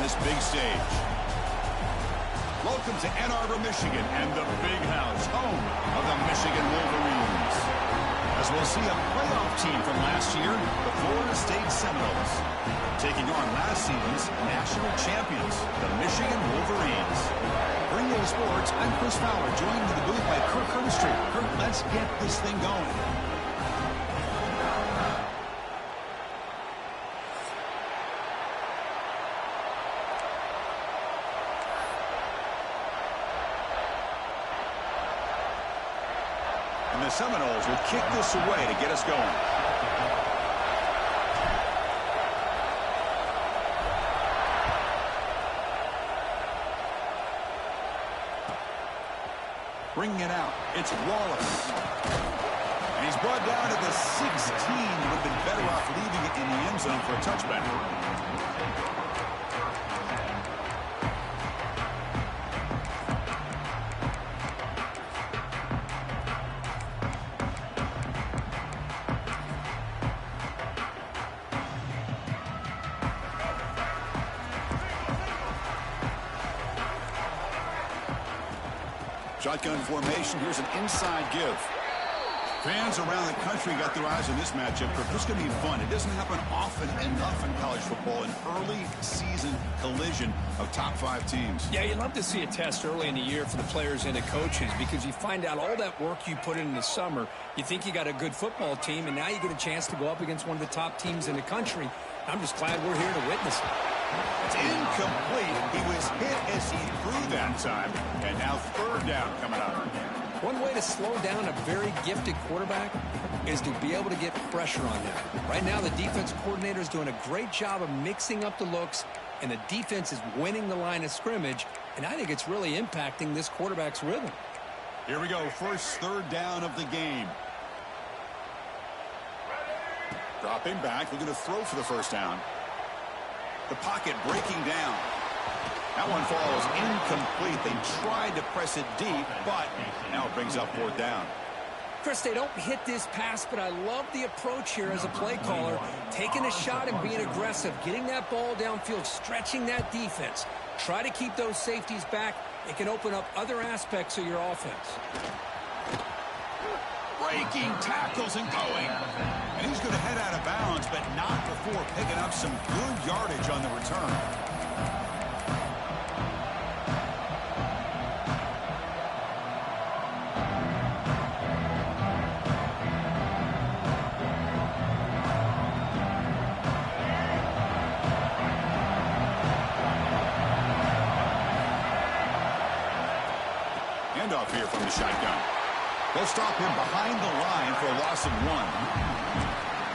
this big stage. Welcome to Ann Arbor, Michigan, and the Big House, home of the Michigan Wolverines. As we'll see a playoff team from last year, the Florida State Seminoles, taking on last season's national champions, the Michigan Wolverines. Bringing you sports, I'm Chris Fowler, joined in the booth by Kirk Herbstreit. Kirk, let's get this thing going. The Seminoles will kick this away to get us going. Bringing it out, it's Wallace. And he's brought down to the 16. Would have been better off leaving it in the end zone for a touchback. Shotgun formation. Here's an inside give. Fans around the country got their eyes on this matchup. This is going to be fun. It doesn't happen often enough in college football, an early season collision of top 5 teams. Yeah, you love to see a test early in the year for the players and the coaches because you find out all that work you put in the summer. You think you got a good football team, and now you get a chance to go up against one of the top teams in the country. I'm just glad we're here to witness it. It's incomplete. He was hit as he threw that time, and now third down coming up. One way to slow down a very gifted quarterback is to be able to get pressure on them. Right now, the defense coordinator is doing a great job of mixing up the looks, and the defense is winning the line of scrimmage, and I think it's really impacting this quarterback's rhythm. Here we go, first third down of the game. Dropping back, looking to throw for the first down. The pocket breaking down. That one falls incomplete. They tried to press it deep, but now it brings up fourth down. Chris, they don't hit this pass, but I love the approach here as a play caller. Taking a shot and being aggressive, getting that ball downfield, stretching that defense. Try to keep those safeties back. It can open up other aspects of your offense. Breaking tackles and going. And he's going to head out of bounds, but not before picking up some good yardage on the return. Handoff here from the shotgun. They'll stop him behind the line for a loss of 1.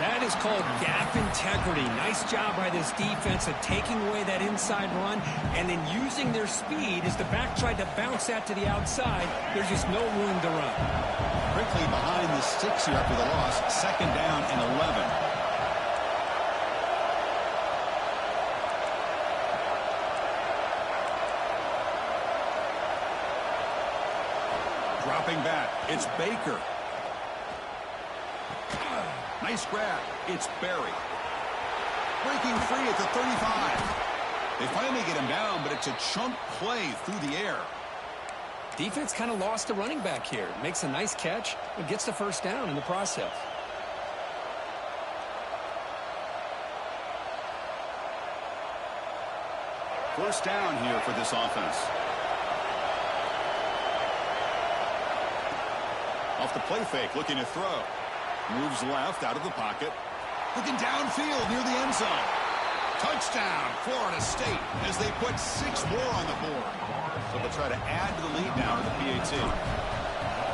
That is called gap integrity. Nice job by this defense of taking away that inside run and then using their speed as the back tried to bounce that to the outside. There's just no room to run. Quickly behind the sticks here after the loss. Second down and 11. Dropping back, it's Baker. Nice grab, it's Berry. Breaking free at the 35. They finally get him down, but it's a chunk play through the air. Defense kind of lost the running back here. Makes a nice catch and gets the first down in the process. First down here for this offense. Off the play fake, looking to throw. Moves left, out of the pocket. Looking downfield near the end zone. Touchdown, Florida State, as they put 6 more on the board. So they'll try to add to the lead now to the PAT.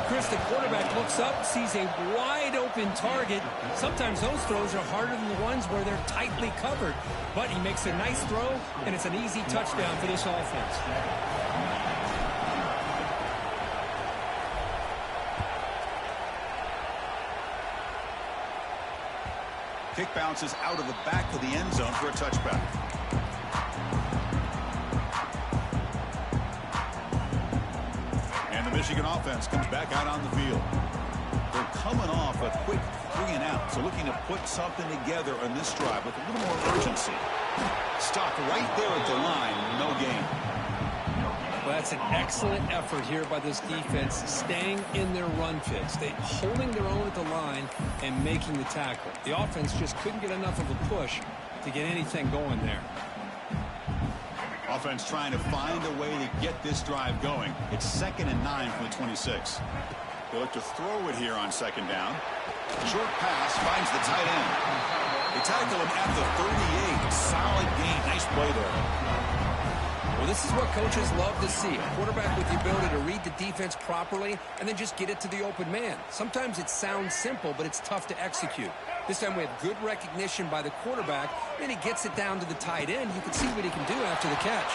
Chris, the quarterback looks up, sees a wide-open target. Sometimes those throws are harder than the ones where they're tightly covered. But he makes a nice throw, and it's an easy touchdown for this offense. Kick bounces out of the back of the end zone for a touchback. And the Michigan offense comes back out on the field. They're coming off a quick 3-and-out, so looking to put something together on this drive with a little more urgency. Stopped right there at the line. No gain. Well, that's an excellent effort here by this defense, staying in their run fits. They holding their own at the line and making the tackle. The offense just couldn't get enough of a push to get anything going there. Offense trying to find a way to get this drive going. It's 2nd and 9 from the 26. They look to throw it here on 2nd down. Short pass finds the tight end. They tackle him at the 38. Solid gain. Nice play there. Well, this is what coaches love to see. A quarterback with the ability to read the defense properly and then just get it to the open man. Sometimes it sounds simple, but it's tough to execute. This time we have good recognition by the quarterback, and he gets it down to the tight end. You can see what he can do after the catch.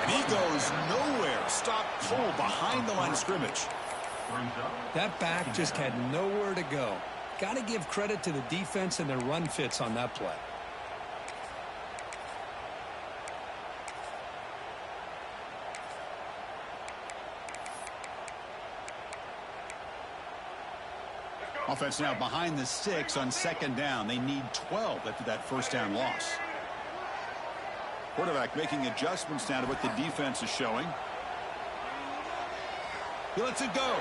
And he goes nowhere. Stop cold behind the line of scrimmage. That back just had nowhere to go. Got to give credit to the defense and their run fits on that play. Offense now behind the 6 on 2nd down. They need 12 after that first down loss. Quarterback making adjustments now to what the defense is showing. He lets it go.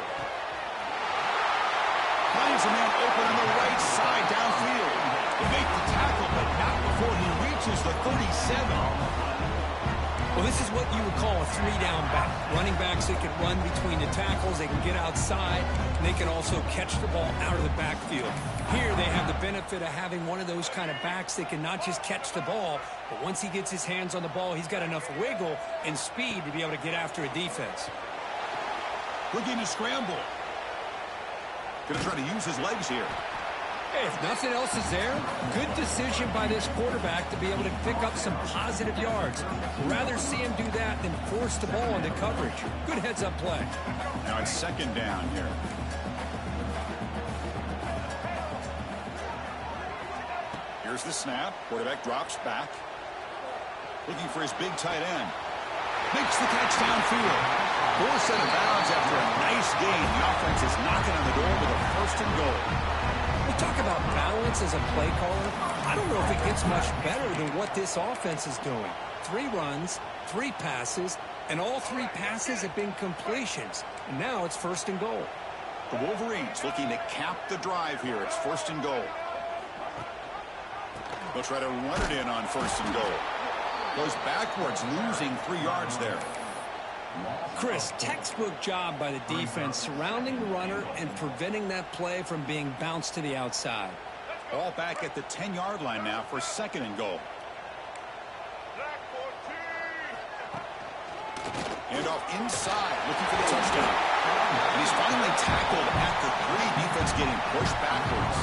Finds a man open on the right side downfield. They make the tackle, but not before he reaches the 37. Well, this is what you would call a 3-down back. Running backs that can run between the tackles, they can get outside, and they can also catch the ball out of the backfield. Here they have the benefit of having one of those kind of backs that can not just catch the ball, but once he gets his hands on the ball, he's got enough wiggle and speed to be able to get after a defense. Looking to scramble. Going to try to use his legs here. Hey, if nothing else is there, good decision by this quarterback to be able to pick up some positive yards. Rather see him do that than force the ball into coverage. Good heads-up play. Now it's 2nd down here. Here's the snap. Quarterback drops back. Looking for his big tight end. Makes the catch downfield. Forced out of bounds after a nice gain. The offense is knocking on the door with a 1st and goal. We talk about balance as a play caller. I don't know if it gets much better than what this offense is doing. 3 runs, 3 passes, and all 3 passes have been completions. And now it's 1st and goal. The Wolverines looking to cap the drive here. It's 1st and goal. They'll try to run it in on 1st and goal. Goes backwards, losing 3 yards there. Chris, textbook job by the defense surrounding the runner and preventing that play from being bounced to the outside. Ball back at the 10-yard line now for 2nd and goal. Hand off inside, looking for the touchdown. And he's finally tackled at the 3. Defense getting pushed backwards.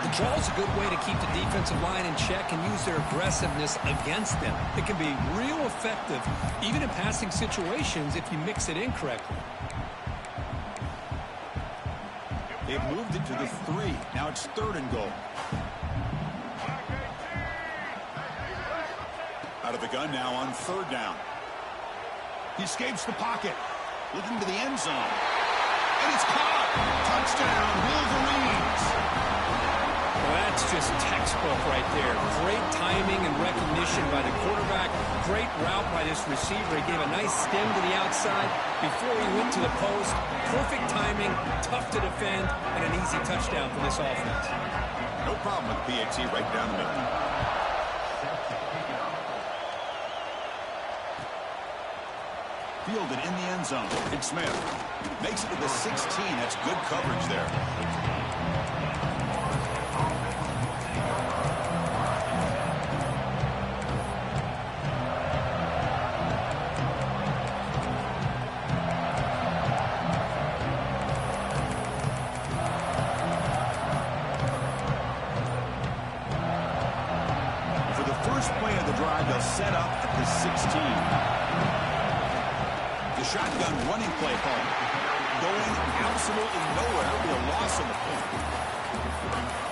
The draw is a good way to keep the defensive line in check and use their aggressiveness against them. It can be real effective, even in passing situations, if you mix it in correctly. They've moved it to the 3. Now it's 3rd and goal. Out of the gun now on 3rd down. He escapes the pocket. Looking to the end zone. And it's caught. Touchdown, Wolverines. Well, that's just textbook right there. Great timing and recognition by the quarterback. Great route by this receiver. He gave a nice stem to the outside before he went to the post. Perfect timing, tough to defend, and an easy touchdown for this offense. No problem with PAT right down the middle. Fielded in the end zone. It's Smith. Makes it to the 16. That's good coverage there. They'll set up at the 16. The shotgun running play call. Going absolutely nowhere. It'll be a loss on the point.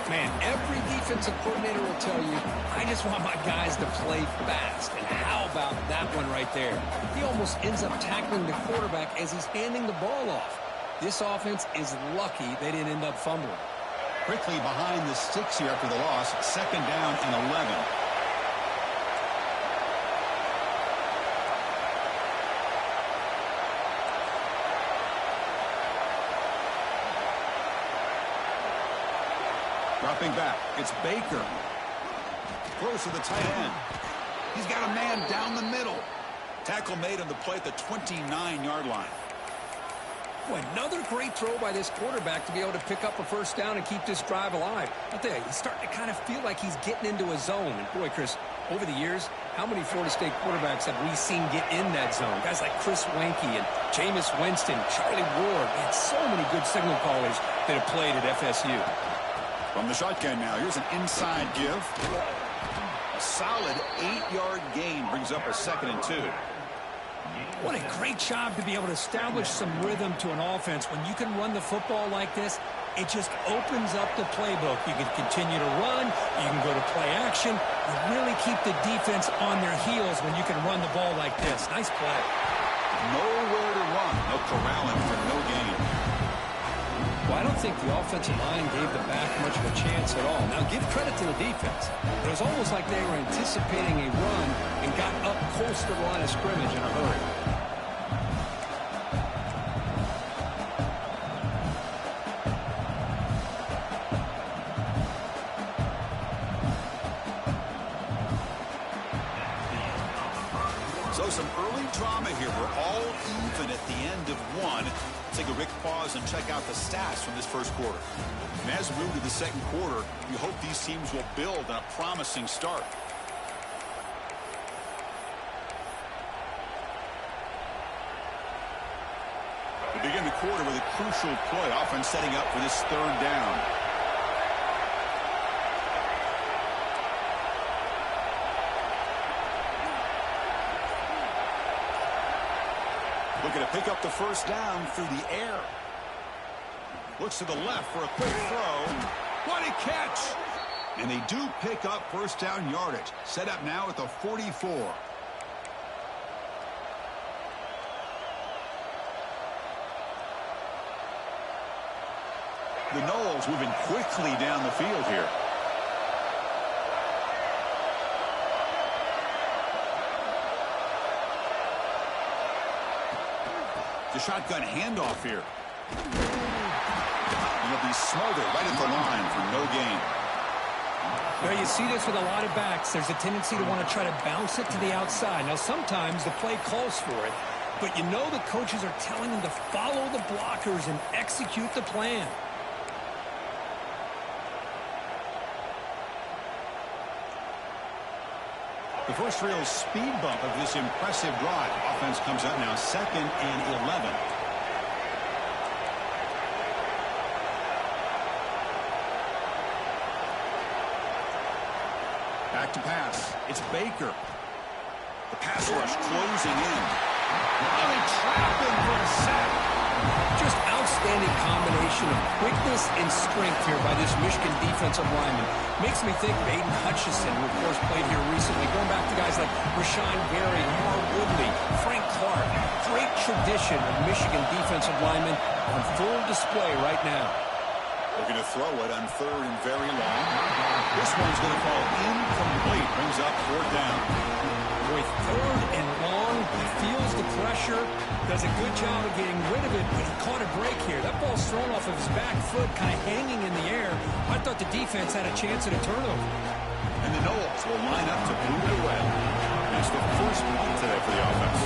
Man, every defensive coordinator will tell you, I just want my guys to play fast. And how about that one right there? He almost ends up tackling the quarterback as he's handing the ball off. This offense is lucky they didn't end up fumbling. Quickly behind the 6 here after the loss. 2nd down and 11. Dropping back, it's Baker. Throws to the tight end. He's got a man down the middle. Tackle made on the play at the 29-yard line. Boy, another great throw by this quarterback to be able to pick up a first down and keep this drive alive. I'll tell you, he's starting to kind of feel like he's getting into a zone. And boy, Chris, over the years, how many Florida State quarterbacks have we seen get in that zone? Guys like Chris Wenke and Jameis Winston, Charlie Ward. Man, so many good signal callers that have played at FSU. From the shotgun now, here's an inside give. A solid 8-yard gain brings up a 2nd and 2. What a great job to be able to establish some rhythm to an offense. When you can run the football like this, it just opens up the playbook. You can continue to run. You can go to play action. You really keep the defense on their heels when you can run the ball like this. Nice play. Nowhere to run. They'll corral him for no gain. Well, I don't think the offensive line gave the back much of a chance at all. Now, give credit to the defense. It was almost like they were anticipating a run and got up close to the line of scrimmage in a hurry. So some early drama here. We're all even at the end of one. Take a quick pause and check out the stats from this first quarter. And as we move to the second quarter, we hope these teams will build on a promising start. We begin the quarter with a crucial play, offense setting up for this 3rd down. Looking to pick up the first down through the air. Looks to the left for a quick throw. What a catch! And they do pick up first down yardage. Set up now at the 44. The Noles moving quickly down the field here. The shotgun handoff here. And he'll be smothered right at the line for no gain. Well, you see this with a lot of backs. There's a tendency to want to try to bounce it to the outside. Now, sometimes the play calls for it, but you know the coaches are telling them to follow the blockers and execute the plan. The first real speed bump of this impressive drive. Offense comes out now 2nd and 11. Back to pass. It's Baker. The pass rush closing in. Now they trap him for a sack. Just outstanding combination of quickness and strength here by this Michigan defensive lineman. Makes me think of Aiden Hutchinson, who of course played here recently. Going back to guys like Rashawn Berry, Lamar Woodley, Frank Clark. Great tradition of Michigan defensive linemen on full display right now. Looking to throw it on 3rd and very long. This one's going to fall incomplete. Brings up 4th down. With 3rd and long, he feels the pressure, does a good job of getting rid of it, but he caught a break here. That ball's thrown off of his back foot, kind of hanging in the air. I thought the defense had a chance at a turnover. And the Noles will line up to move it away. And it's the first point today for the offense.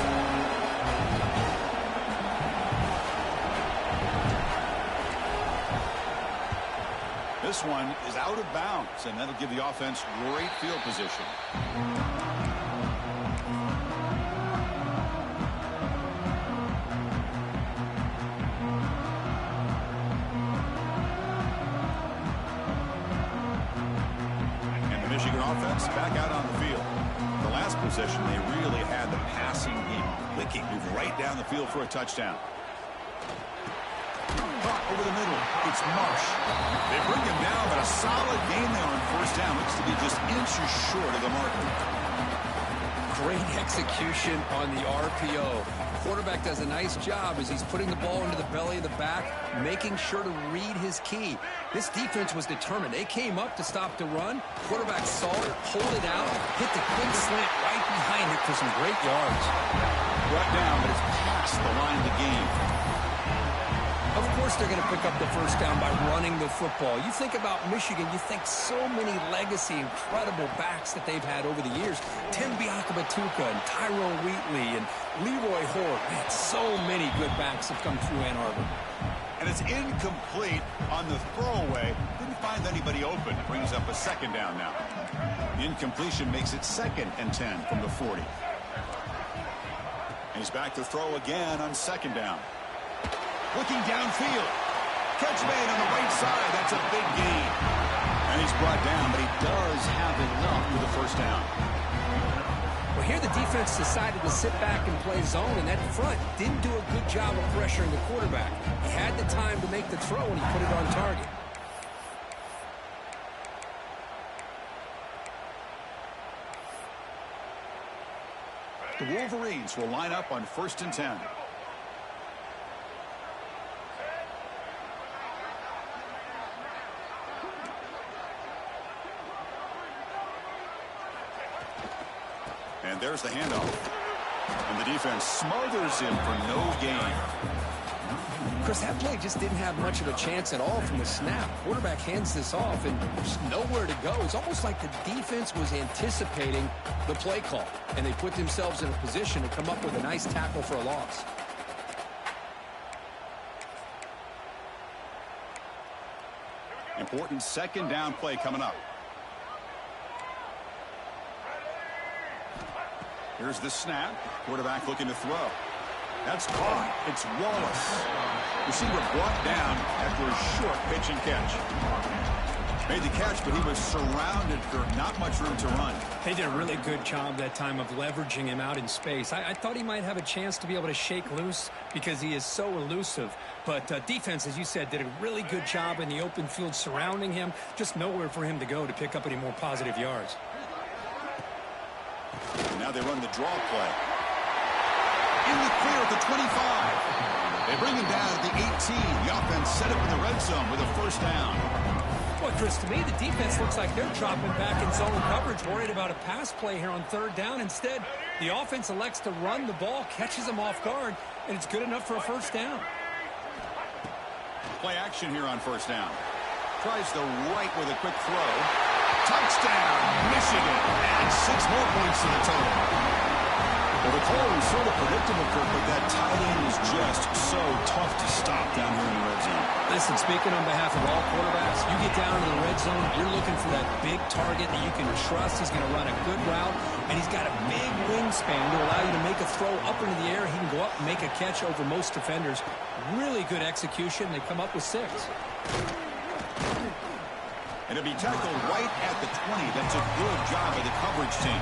This one is out of bounds, and that'll give the offense great field position. Michigan offense back out on the field. The last possession, they really had the passing game clicking, move right down the field for a touchdown. Caught over the middle. It's Marsh. They bring him down, but a solid gain there on first down. Looks to be just inches short of the marker. Great execution on the RPO. Quarterback does a nice job as he's putting the ball into the belly of the back, making sure to read his key. This defense was determined. They came up to stop the run. Quarterback saw it, pulled it out, hit the quick slant right behind it for some great yards. Brought down, but it's past the line of the game. Of course they're going to pick up the first down by running the football. You think about Michigan, you think so many legacy, incredible backs that they've had over the years. Tim Biakabatuka and Tyrone Wheatley and Leroy Hoare. Man, so many good backs have come through Ann Arbor. And it's incomplete on the throwaway. Didn't find anybody open. Brings up a second down now. The incompletion makes it 2nd and 10 from the 40. And he's back to throw again on 2nd down. Looking downfield. Catch made on the right side. That's a big gain. And he's brought down, but he does have enough with the first down. Well, here the defense decided to sit back and play zone, and that front didn't do a good job of pressuring the quarterback. He had the time to make the throw, and he put it on target. The Wolverines will line up on 1st and 10. And there's the handoff. And the defense smothers him for no gain. Chris, that play just didn't have much of a chance at all from the snap. Quarterback hands this off and there's nowhere to go. It's almost like the defense was anticipating the play call, and they put themselves in a position to come up with a nice tackle for a loss. Important 2nd down play coming up. Here's the snap. Quarterback looking to throw. That's caught. It's Wallace. Receiver brought down after a short pitch and catch. Made the catch, but he was surrounded for not much room to run. They did a really good job that time of leveraging him out in space. I thought he might have a chance to be able to shake loose because he is so elusive. But defense, as you said, did a really good job in the open field surrounding him. Just nowhere for him to go to pick up any more positive yards. And now they run the draw play. In the clear at the 25. They bring him down at the 18. The offense set up in the red zone with a first down. Well, Chris, to me, the defense looks like they're dropping back in zone coverage, worried about a pass play here on 3rd down. Instead, the offense elects to run the ball, catches them off guard, and it's good enough for a first down. Play action here on 1st down. Tries the right with a quick throw. Touchdown, Michigan. And 6 more points to the total. Well, the call was sort of predictable, Kirk, but that tight end is just so tough to stop down here in the red zone. Listen, speaking on behalf of all quarterbacks, you get down to the red zone, you're looking for that big target that you can trust. He's going to run a good route, and he's got a big wingspan to allow you to make a throw up into the air. He can go up and make a catch over most defenders. Really good execution. They come up with 6. And it'll be tackled right at the 20. That's a good job by the coverage team.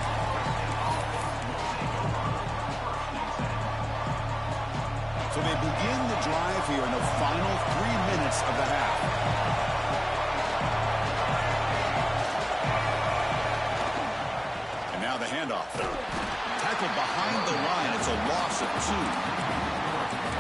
So they begin the drive here in the final 3 minutes of the half. And now the handoff. Tackled behind the line. It's a loss of 2.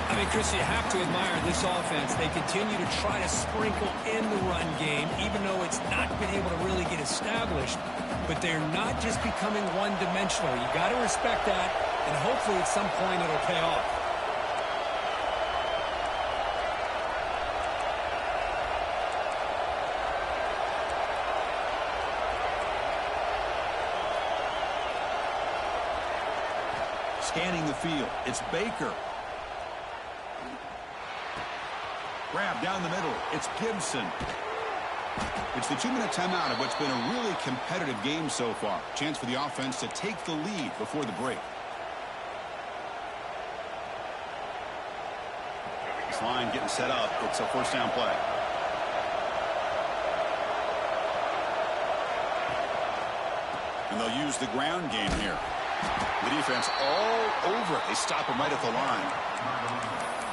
I mean, Chris, you have to admire this offense. They continue to try to sprinkle in the run game, even though it's not been able to really get established. But they're not just becoming one-dimensional. You got to respect that, and hopefully at some point it'll pay off. Scanning the field. It's Baker. Grab down the middle. It's Gibson. It's the 2-minute timeout of what's been a really competitive game so far. Chance for the offense to take the lead before the break. This line getting set up. It's a 1st down play. And they'll use the ground game here. The defense all over it. They stop him right at the line.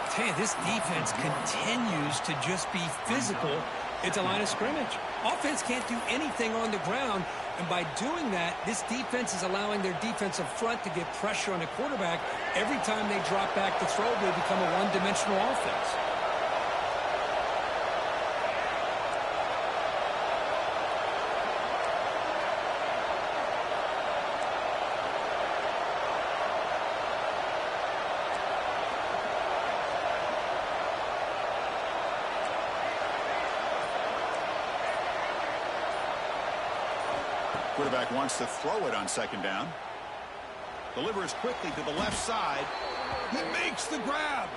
I tell you, this defense continues to just be physical at the line of scrimmage. Offense can't do anything on the ground, and by doing that, this defense is allowing their defensive front to get pressure on the quarterback. Every time they drop back to throw, they become a one-dimensional offense. Quarterback wants to throw it on second down. Delivers quickly to the left side. He makes the grab.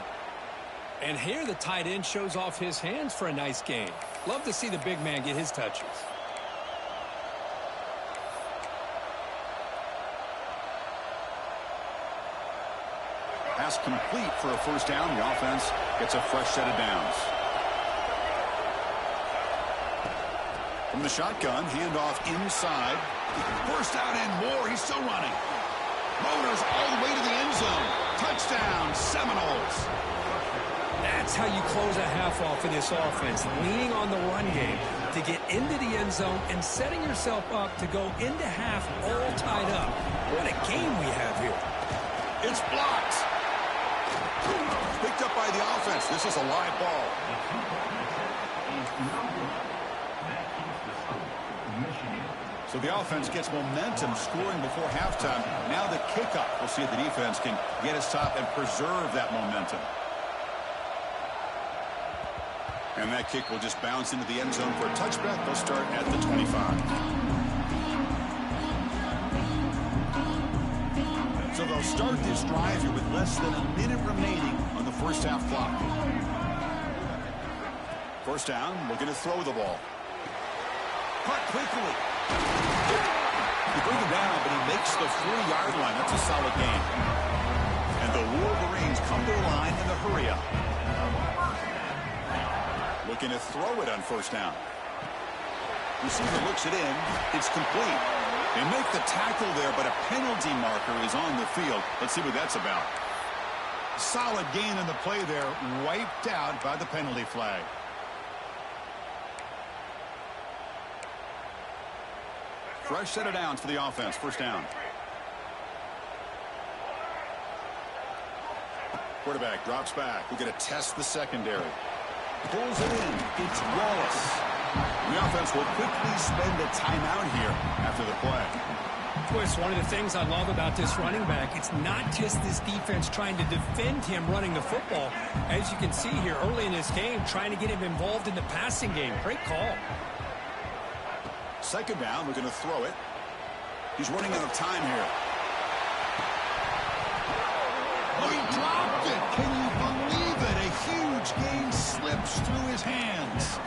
And here the tight end shows off his hands for a nice gain. Love to see the big man get his touches. Pass complete for a first down. The offense gets a fresh set of downs. From the shotgun, handoff inside. First down and more. He's still running. Motors all the way to the end zone. Touchdown, Seminoles. That's how you close a half off of this offense, leaning on the run game to get into the end zone and setting yourself up to go into half all tied up. What a game we have here. It's blocked. Picked up by the offense. This is a live ball. So the offense gets momentum scoring before halftime. Now the kickoff. We'll see if the defense can get his top and preserve that momentum. And that kick will just bounce into the end zone for a touchback. They'll start at the 25. So they'll start this drive here with less than a minute remaining on the first half clock. First down, looking to throw the ball. Cut quickly. He brings him down, but he makes the 4-yard line. That's a solid gain. And the Wolverines come to the line in the hurry-up. Looking to throw it on first down. Receiver looks it in. It's complete. They make the tackle there, but a penalty marker is on the field. Let's see what that's about. Solid gain in the play there, wiped out by the penalty flag. Fresh set of downs for the offense. First down. Quarterback drops back. We're going to test the secondary. Pulls it in. It's Wallace. The offense will quickly spend a timeout here after the play. Boy, it's one of the things I love about this running back. It's not just this defense trying to defend him running the football. As you can see here early in this game, trying to get him involved in the passing game. Great call. Second down, we're going to throw it. He's running out of time here. Oh, he dropped it. Can you believe it? A huge gain slips through his hands.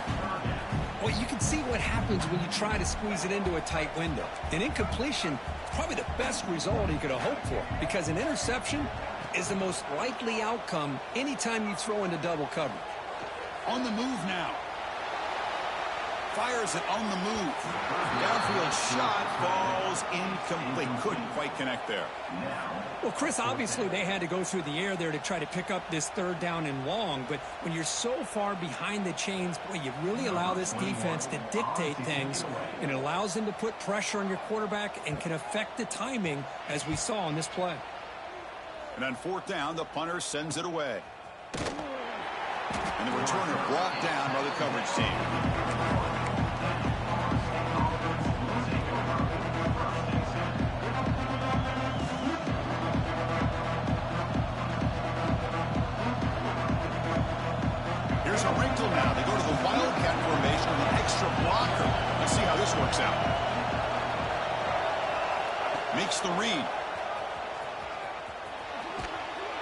Well, you can see what happens when you try to squeeze it into a tight window. An incompletion is probably the best result he could have hoped for, because an interception is the most likely outcome anytime you throw into double coverage. On the move now. Fires it on the move. Downfield shot falls incomplete. Couldn't quite connect there. Well, Chris, obviously they had to go through the air there to try to pick up this third down and long, but when you're so far behind the chains, boy, you really allow this defense to dictate things, and it allows them to put pressure on your quarterback and can affect the timing, as we saw on this play. And on fourth down, the punter sends it away. And the returner brought down by the coverage team. Here's a wrinkle now. They go to the Wildcat formation with an extra blocker. Let's see how this works out. Makes the read.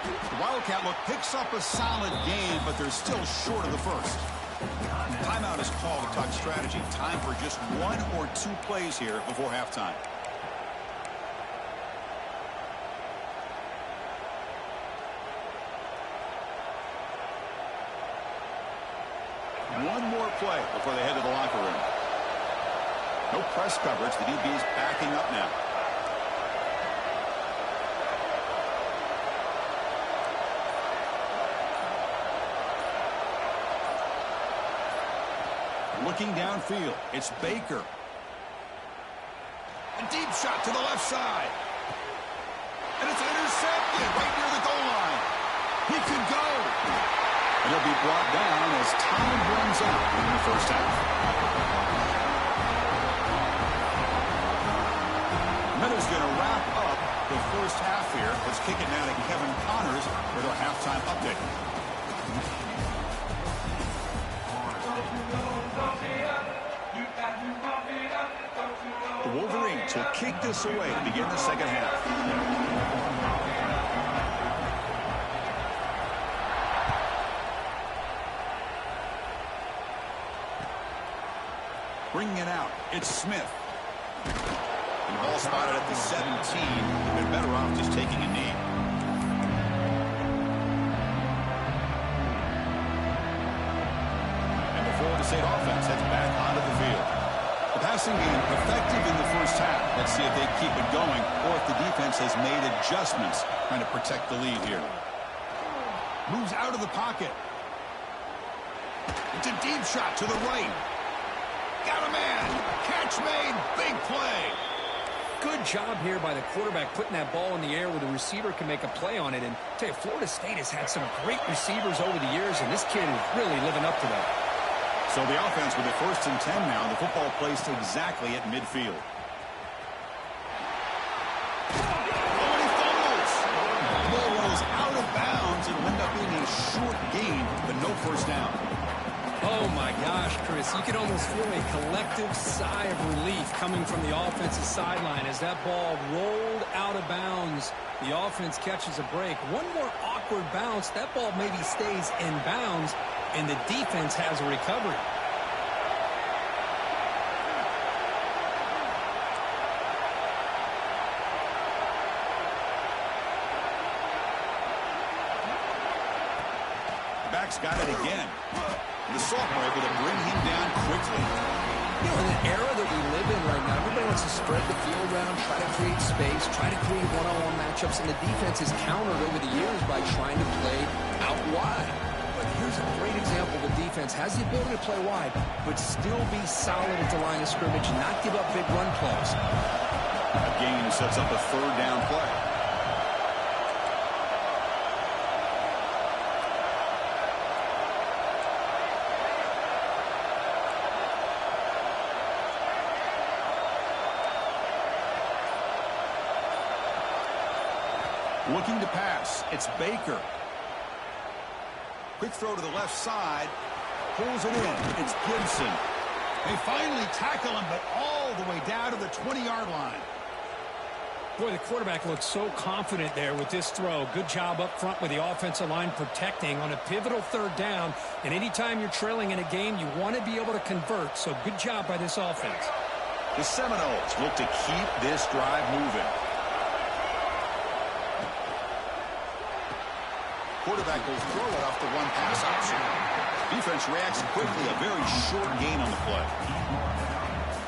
The Wildcat look picks up a solid gain, but they're still short of the first. Timeout is called to talk strategy. Time for just 1 or 2 plays here before halftime. One more play before they head to the locker room. No press coverage. The DB's backing up now. Looking downfield, it's Baker. A deep shot to the left side. And it's intercepted right near the goal line. He could go. And he'll be brought down as time runs out in the first half. Meadows going to wrap up the first half here. Let's kick it now to Kevin Connors with our halftime update. The Wolverines will kick this away to begin the second half. Bringing it out, it's Smith. And ball spotted at the 17. Been better off just taking a knee. And the Florida State offense heads back onto the field. The passing game effective in the first half. Let's see if they keep it going or if the defense has made adjustments trying to protect the lead here. Moves out of the pocket. It's a deep shot to the right. Got a man. Catch made. Big play. Good job here by the quarterback putting that ball in the air where the receiver can make a play on it. And I tell you, Florida State has had some great receivers over the years, and this kid is really living up to that. So the offense with a 1st and 10 now. The football placed exactly at midfield. Oh, and he fumbles. The ball rolls out of bounds and will end up being a short gain, but no first down. Oh, my gosh, Chris. You can almost feel a collective sigh of relief coming from the offensive sideline as that ball rolled out of bounds. The offense catches a break. One more awkward bounce. That ball maybe stays in bounds, and the defense has a recovery. Back's got it again. The sophomore able to bring him down quickly. You know, in the era that we live in right now, everybody wants to spread the field around, try to create space, try to create one-on-one matchups, and the defense has countered over the years by trying to play out wide. But here's a great example. The defense has the ability to play wide, but still be solid at the line of scrimmage, not give up big run plays. A gain sets up a 3rd down play. Looking to pass. It's Baker. Quick throw to the left side. Pulls it in. It's Gibson. They finally tackle him, but all the way down to the 20-yard line. Boy, the quarterback looks so confident there with this throw. Good job up front with the offensive line protecting on a pivotal 3rd down. And anytime you're trailing in a game, you want to be able to convert. So good job by this offense. The Seminoles look to keep this drive moving. Quarterback will throw it off the one-pass option. Defense reacts quickly. A very short gain on the play.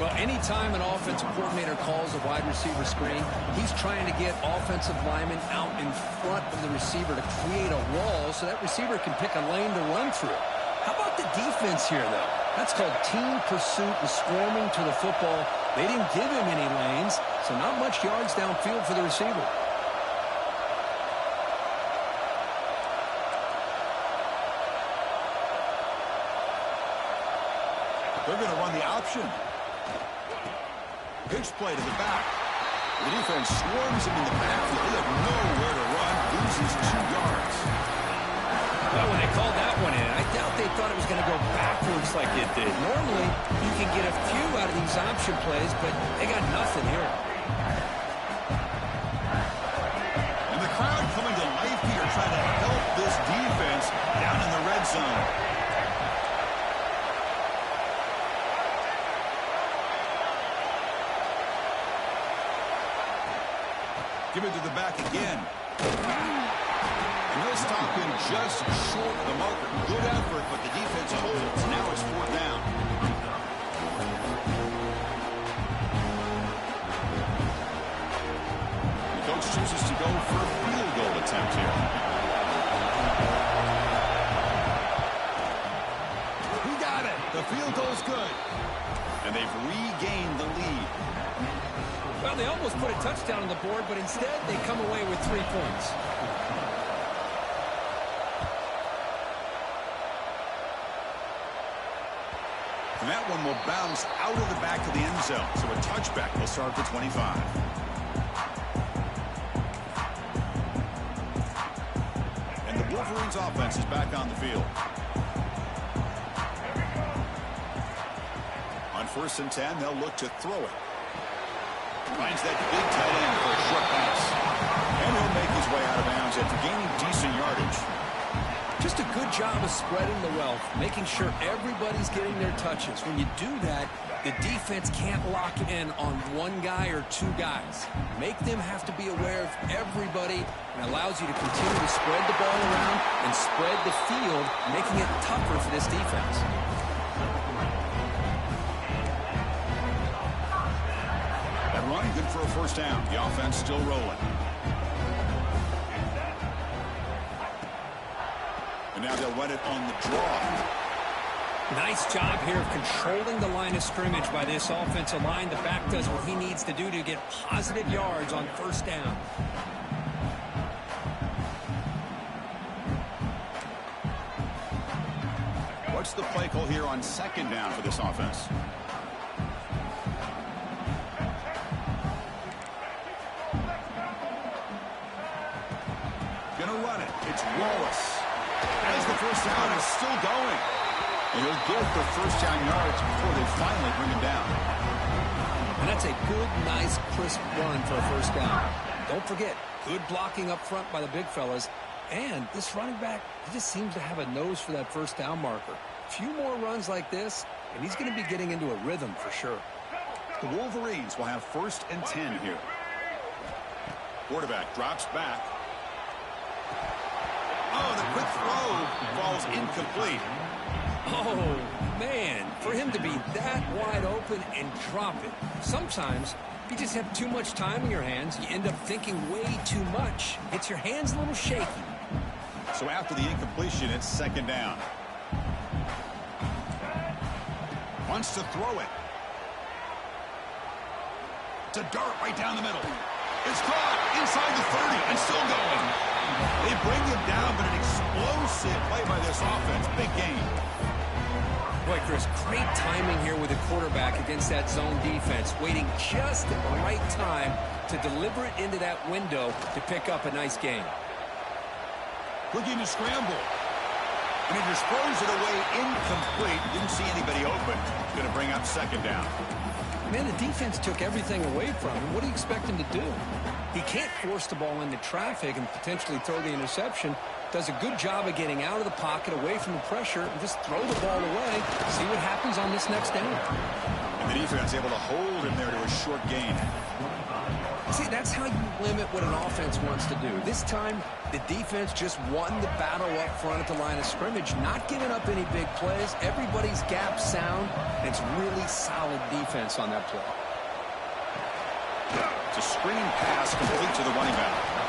Well, anytime an offensive coordinator calls a wide receiver screen, he's trying to get offensive linemen out in front of the receiver to create a wall so that receiver can pick a lane to run through. How about the defense here, though? That's called team pursuit and swarming to the football. They didn't give him any lanes, so not much yards downfield for the receiver. They're going to run the option. Pitch play to the back. The defense swarms him in the backfield. They have nowhere to run. Loses 2 yards. Well, when they called that one in, I doubt they thought it was going to go backwards like it did. Normally, you can get a few out of these option plays, but they got nothing here. And the crowd coming to life here, trying to help this defense down in the red zone. Give it to the back again. And they'll stop him just short of the marker. Good effort, but the defense holds. Now it's 4th down. The coach chooses to go for a field goal attempt here. He got it. The field goal's good. And they've regained the lead. Well, they almost put a touchdown on the board, but instead they come away with 3 points. And that one will bounce out of the back of the end zone. So a touchback will start at the 25. And the Wolverines offense is back on the field. On 1st and 10, they'll look to throw it. Finds that big tight end for a short pass. And he'll make his way out of bounds after gaining decent yardage. Just a good job of spreading the wealth, making sure everybody's getting their touches. When you do that, the defense can't lock in on one guy or two guys. Make them have to be aware of everybody, and allows you to continue to spread the ball around and spread the field, making it tougher for this defense. That run, good for a first down. The offense still rolling. And now they'll run it on the draw. Nice job here of controlling the line of scrimmage by this offensive line. The back does what he needs to do to get positive yards on first down. What's the play call here on second down for this offense? Gonna run it. It's Wallace. As the first down is still going. And he'll get the first down yards before they finally bring him down. And that's a good, nice, crisp run for a first down. Don't forget, good blocking up front by the big fellas. And this running back, he just seems to have a nose for that first down marker. A few more runs like this, and he's going to be getting into a rhythm for sure. The Wolverines will have 1st and 10 here. Quarterback drops back. Oh, the quick throw falls incomplete. Oh, man, for him to be that wide open and drop it. Sometimes you just have too much time in your hands. You end up thinking way too much. Gets your hands a little shaky. So after the incompletion, it's second down. Wants to throw it. It's a dart right down the middle. It's caught inside the 30 and still going. They bring him down, but an explosive play by this offense. Big game. Boy, Chris, great timing here with the quarterback against that zone defense, waiting just at the right time to deliver it into that window to pick up a nice gain. Looking to scramble. And he just throws it away incomplete. Didn't see anybody open. Going to bring up second down. Man, the defense took everything away from him. What do you expect him to do? He can't force the ball into traffic and potentially throw the interception. Does a good job of getting out of the pocket, away from the pressure, and just throw the ball away. See what happens on this next down. And the defense able to hold him there to a short gain. See, that's how you limit what an offense wants to do. This time, the defense just won the battle up front at the line of scrimmage, not giving up any big plays. Everybody's gap sound, and it's really solid defense on that play. It's a screen pass complete to the running back.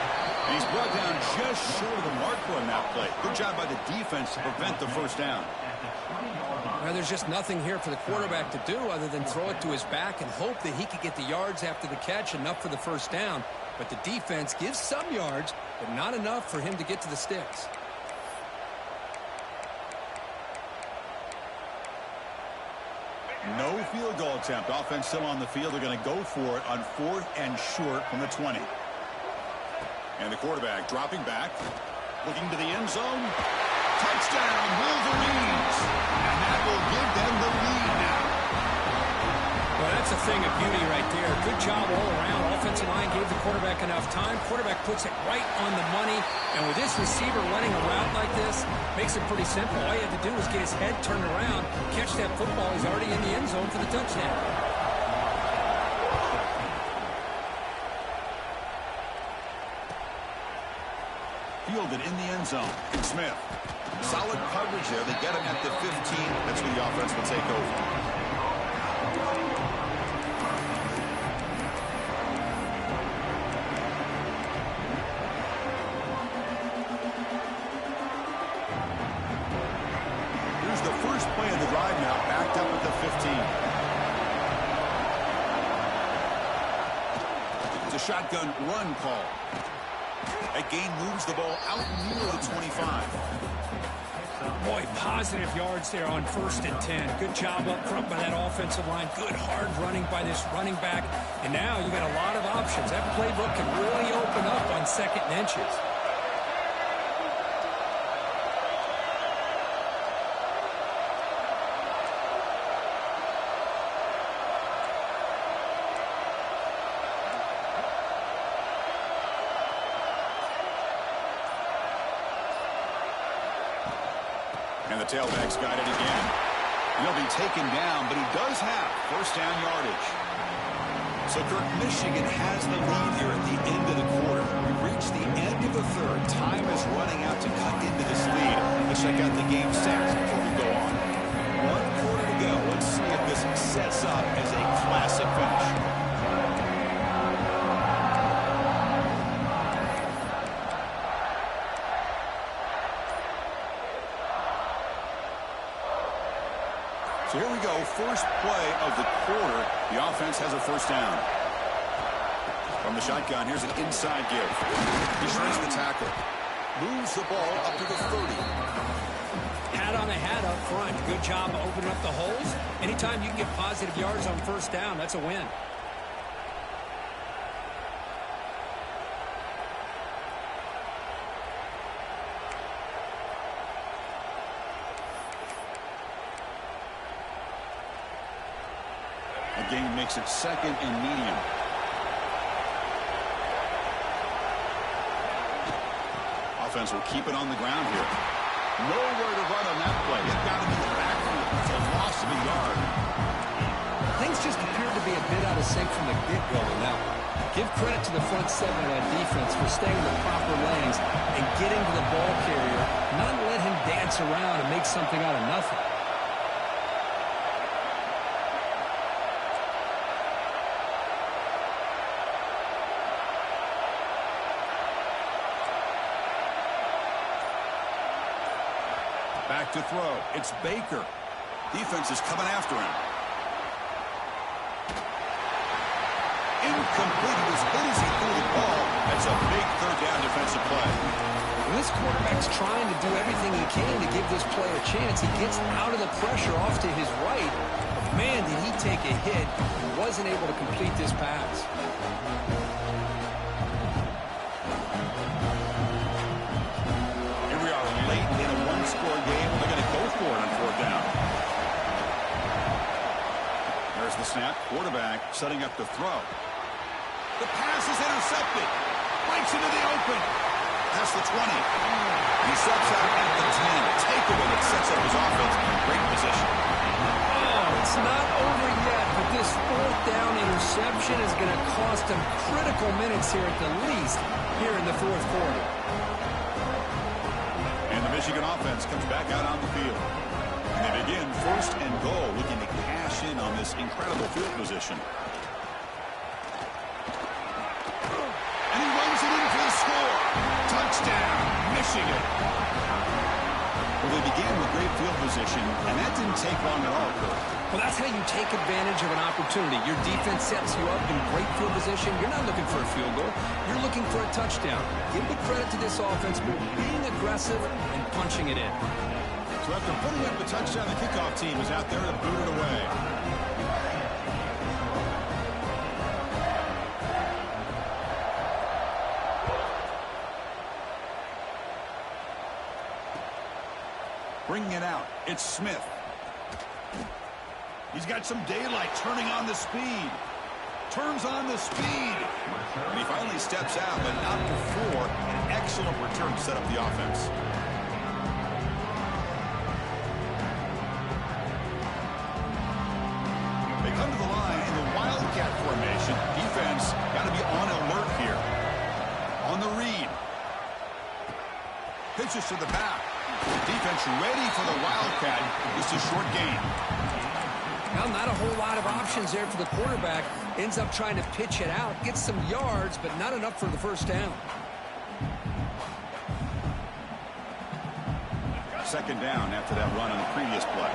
And he's brought down just short of the marker on that play. Good job by the defense to prevent the first down. Well, there's just nothing here for the quarterback to do other than throw it to his back and hope that he could get the yards after the catch, enough for the first down. But the defense gives some yards, but not enough for him to get to the sticks. No field goal attempt. Offense still on the field. They're going to go for it on 4th and short from the 20. And the quarterback dropping back, looking to the end zone. Touchdown, Wolverines! And that will give them the lead now. Well, that's a thing of beauty right there. Good job all around. Offensive line gave the quarterback enough time. Quarterback puts it right on the money. And with this receiver running a route like this, makes it pretty simple. All you have to do is get his head turned around, catch that football. He's already in the end zone for the touchdown. Fielded in the end zone. Smith. Solid coverage there. They get him at the 15. That's where the offense will take over. Here's the first play of the drive now, backed up at the 15. It's a shotgun run call. That gain moves the ball out near the 25. Boy, positive yards there on 1st and 10. Good job up front by that offensive line. Good hard running by this running back. And now you got a lot of options. That playbook can really open up on 2nd and inches. And the tailback's got it again. He'll be taken down, but he does have first down yardage. So, Kirk, Michigan has the lead here at the end of the quarter. We've reached the end of the third. Time is running out to cut into this lead. Let's check out the game stats before we go on. 1 quarter to go. Let's see if this sets up as a classic finish. So here we go, first play of the quarter. The offense has a first down. From the shotgun, here's an inside give. He shrinks the tackle. Moves the ball up to the 30. Hat on a hat up front. Good job opening up the holes. Anytime you can get positive yards on first down, that's a win. Game makes it second and medium. Offense will keep it on the ground here. Nowhere to run on that play. It's got to be the backfield. It's a loss of a yard. Things just appeared to be a bit out of sync from the get-go. Now, give credit to the front seven of that defense for staying in the proper lanes and getting to the ball carrier, not let him dance around and make something out of nothing. Back to throw. It's Baker. Defense is coming after him. Incomplete. He was hit as he threw the ball. That's a big third down defensive play. When this quarterback's trying to do everything he can to give this player a chance, he gets out of the pressure off to his right. But man, did he take a hit. He wasn't able to complete this pass. Score game. They're going to go for it on fourth down. There's the snap. Quarterback setting up the throw. The pass is intercepted. Breaks into the open. That's the 20. He steps out at the 10. Takeaway that sets up his offense in great position. Oh, it's not over yet, but this fourth down interception is going to cost him critical minutes here at the least here in the fourth quarter. And the Michigan offense comes back out on the field. And they begin first and goal, looking to cash in on this incredible field position. And he runs it in for the score. Touchdown, Michigan. Well, they began with great field position, and that didn't take long at all, Kurt. Well, that's how you take advantage of an opportunity. Your defense sets you up in great field position. You're not looking for a field goal. You're looking for a touchdown. Give the credit to this offense for being aggressive and punching it in. So after putting up the touchdown, the kickoff team is out there to boot it away. Bringing it out, it's Smith. He's got some daylight, turning on the speed. Turns on the speed. And he finally steps out, but not before an excellent return to set up the offense. They come to the line in the Wildcat formation. Defense got to be on alert here. On the read. Pitches to the back. Defense ready for the Wildcat. Just a short gain. Well, not a whole lot of options there for the quarterback. Ends up trying to pitch it out. Gets some yards, but not enough for the first down. Second down after that run on the previous play.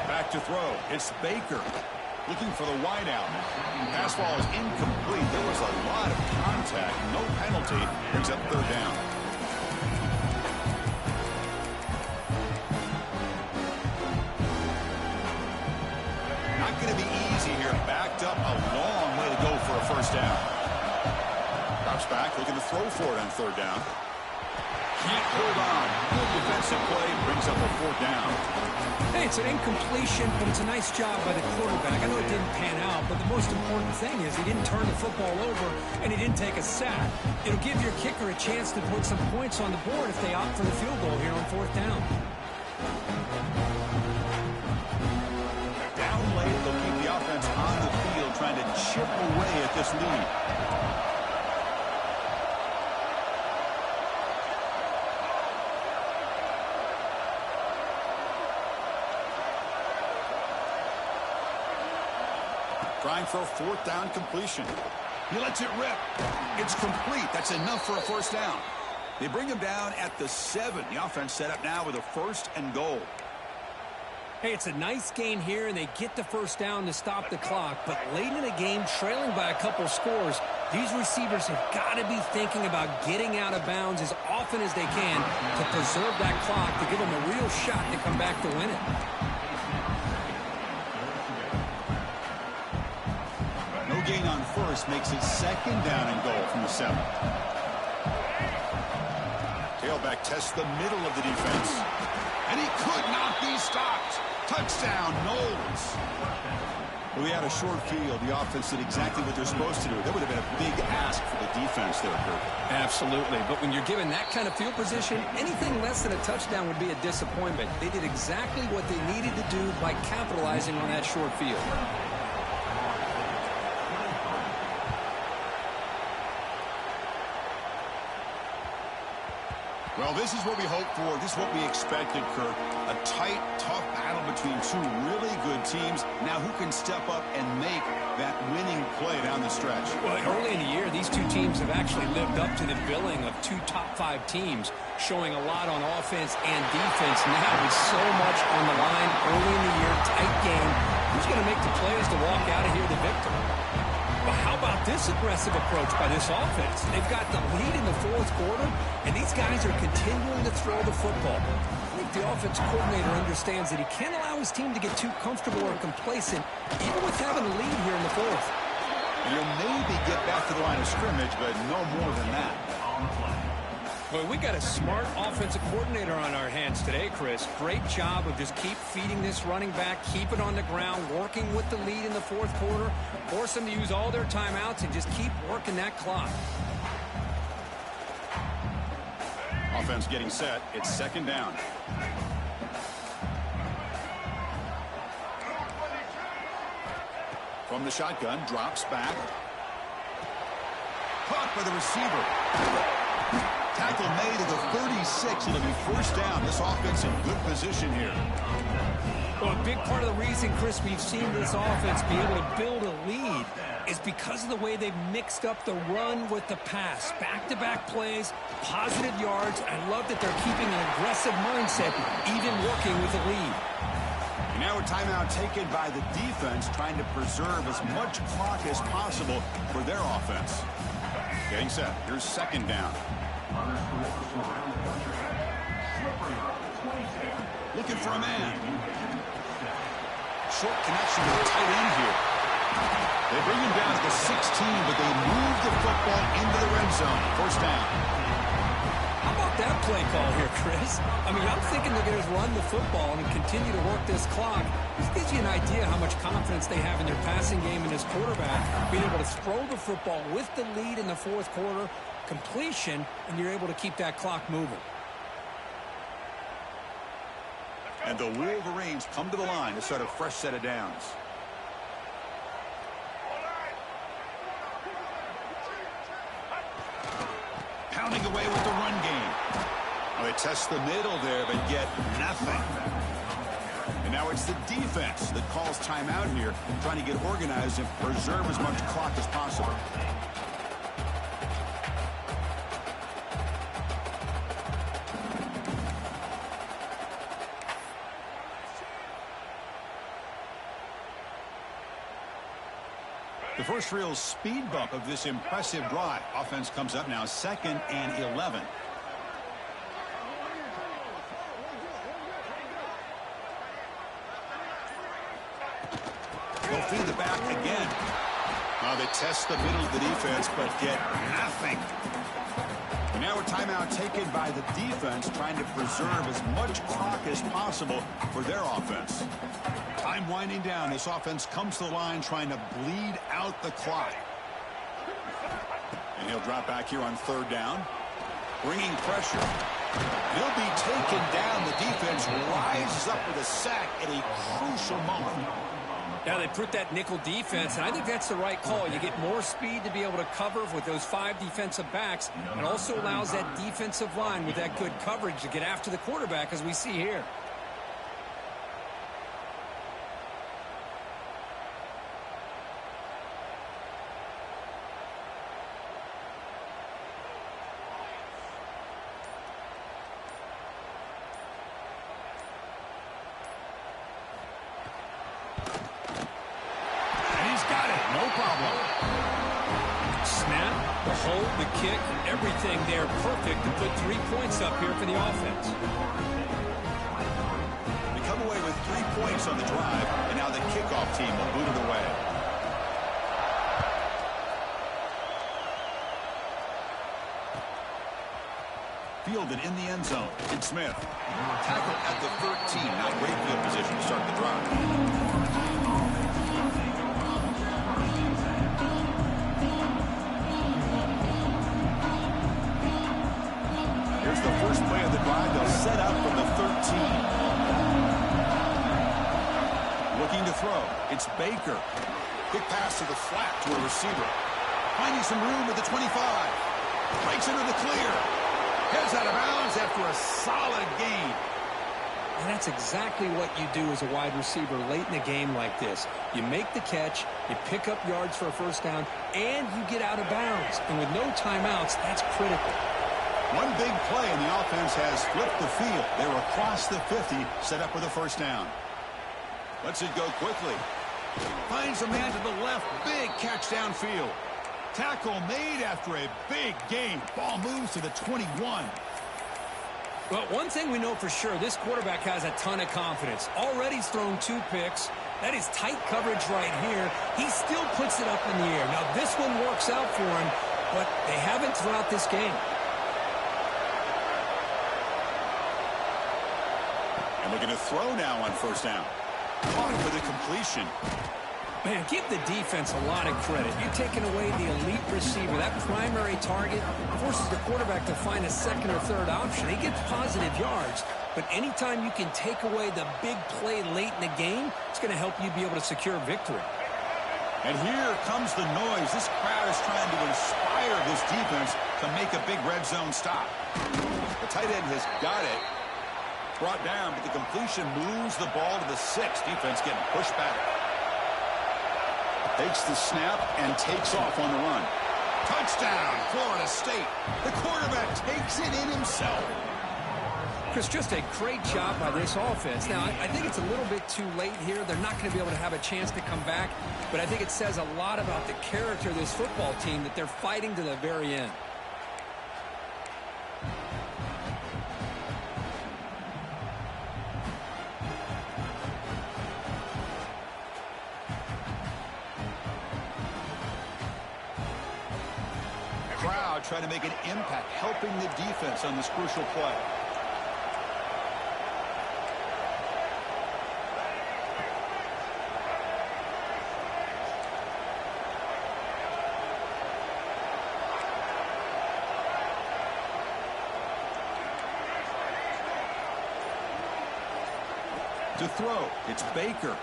Back to throw. It's Baker. Looking for the wideout. Pass ball is incomplete. There was a lot of contact. No penalty. Brings up third down. Not going to be easy here. Backed up a long way to go for a first down. Drops back. Looking to throw for it on third down. Can't hold on. Good defensive play brings up a fourth down. Hey, it's an incompletion, but it's a nice job by the quarterback. I know it didn't pan out, but the most important thing is he didn't turn the football over and he didn't take a sack. It'll give your kicker a chance to put some points on the board if they opt for the field goal here on fourth down. Down late, they'll keep the offense on the field trying to chip away at this lead. Trying for a fourth down completion. He lets it rip. It's complete. That's enough for a first down. They bring him down at the 7. The offense set up now with a 1st and goal. Hey, it's a nice gain here, and they get the first down to stop the clock. But late in the game, trailing by a couple scores, these receivers have got to be thinking about getting out of bounds as often as they can to preserve that clock, to give them a real shot to come back to win it. Gain on first makes it 2nd down and goal from the 7. Tailback tests the middle of the defense. And he could not be stopped. Touchdown, Knowles. Well, we had a short field. The offense did exactly what they're supposed to do. That would have been a big ask for the defense there, Kirk. Absolutely. But when you're given that kind of field position, anything less than a touchdown would be a disappointment. They did exactly what they needed to do by capitalizing on that short field. Well, this is what we hoped for. This is what we expected, Kirk. A tight, tough battle between two really good teams. Now, who can step up and make that winning play down the stretch? Well, early in the year, these two teams have actually lived up to the billing of 2 top-5 teams, showing a lot on offense and defense. Now, with so much on the line early in the year, tight game, who's going to make the plays to walk out of here the victor? But how about this aggressive approach by this offense? They've got the lead in the 4th quarter, and these guys are continuing to throw the football. I think the offense coordinator understands that he can't allow his team to get too comfortable or complacent, even with having a lead here in the 4th. And you'll maybe get back to the line of scrimmage, but no more than that. Well, we got a smart offensive coordinator on our hands today, Chris. Great job of just keep feeding this running back, keep it on the ground, working with the lead in the 4th quarter, force them to use all their timeouts, and just keep working that clock. Offense getting set. It's 2nd down. From the shotgun, drops back. Caught by the receiver. Tackle made at the 36. It'll be 1st down. This offense in good position here. Well, a big part of the reason, Chris, we've seen this offense be able to build a lead is because of the way they've mixed up the run with the pass. Back-to-back plays, positive yards. I love that they're keeping an aggressive mindset, even working with the lead. And now a timeout taken by the defense, trying to preserve as much clock as possible for their offense. Getting set. Here's 2nd down. Looking for a man. Short connection to the tight end here. They bring him down to the 16, but they move the football into the red zone. 1st down. How about that play call here, Chris? I mean, I'm thinking they're going to run the football and continue to work this clock. This gives you an idea how much confidence they have in their passing game and his quarterback. Being able to throw the football with the lead in the 4th quarter, completion, and you're able to keep that clock moving. And the Wolverines come to the line to start a fresh set of downs. Pounding away with the run game. Well, they test the middle there, but get nothing. And now it's the defense that calls timeout here, trying to get organized and preserve as much clock as possible. The first real speed bump of this impressive drive. Offense comes up now 2nd and 11. They'll feed the back again. They test the middle of the defense, but get nothing. Now a timeout taken by the defense, trying to preserve as much clock as possible for their offense. Time winding down. This offense comes to the line trying to bleed out the clock. And he'll drop back here on third down. Bringing pressure. He'll be taken down. The defense rises up with a sack at a crucial moment. Now they put that nickel defense, and I think that's the right call. You get more speed to be able to cover with those 5 defensive backs. It also allows that defensive line with that good coverage to get after the quarterback, as we see here. The kick, everything there perfect to put 3 points up here for the offense. We come away with 3 points on the drive, and now the kickoff team will boot it away. Fielded in the end zone. It's Smith. Tackle at the 13. Not great field position to start the drive. Here's the first play of the drive. They'll set up from the 13. Looking to throw. It's Baker. Quick pass to the flat to a receiver. Finding some room at the 25. Breaks into the clear. Heads out of bounds after a solid gain. And that's exactly what you do as a wide receiver late in a game like this. You make the catch, you pick up yards for a first down, and you get out of bounds. And with no timeouts, that's critical. One big play, and the offense has flipped the field. They're across the 50, set up with a first down. Lets it go quickly. Finds a man to the left. Big catch downfield. Tackle made after a big gain. Ball moves to the 21. Well, one thing we know for sure, this quarterback has a ton of confidence. Already he's thrown 2 picks. That is tight coverage right here. He still puts it up in the air. Now, this one works out for him, but they haven't throughout this game. Looking to throw now on first down. Caught him for the completion. Man, give the defense a lot of credit. You're taking away the elite receiver. That primary target forces the quarterback to find a second or third option. He gets positive yards, but anytime you can take away the big play late in the game, it's going to help you be able to secure victory. And here comes the noise. This crowd is trying to inspire this defense to make a big red zone stop. The tight end has got it. Brought down, but the completion moves the ball to the 6. Defense getting pushed back. Takes the snap and takes off on the run. Touchdown, Florida State. The quarterback takes it in himself. Chris, just a great job by this offense. Now, I think it's a little bit too late here. They're not going to be able to have a chance to come back, but I think it says a lot about the character of this football team that they're fighting to the very end. Trying to make an impact, helping the defense on this crucial play. To throw, it's Baker.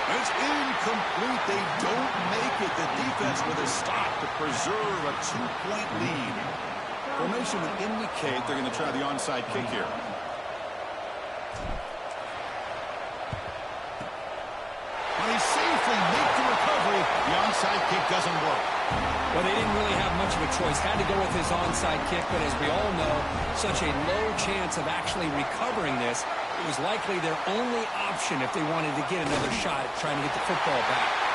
It's incomplete. They don't make it. The defense with a stop to preserve a 2-point lead. Formation would indicate they're going to try the onside kick here. When he safely makes the recovery, the onside kick doesn't work. Well, they didn't really have much of a choice. Had to go with his onside kick, but as we all know, such a low chance of actually recovering this. It was likely their only option if they wanted to get another shot at trying to get the football back.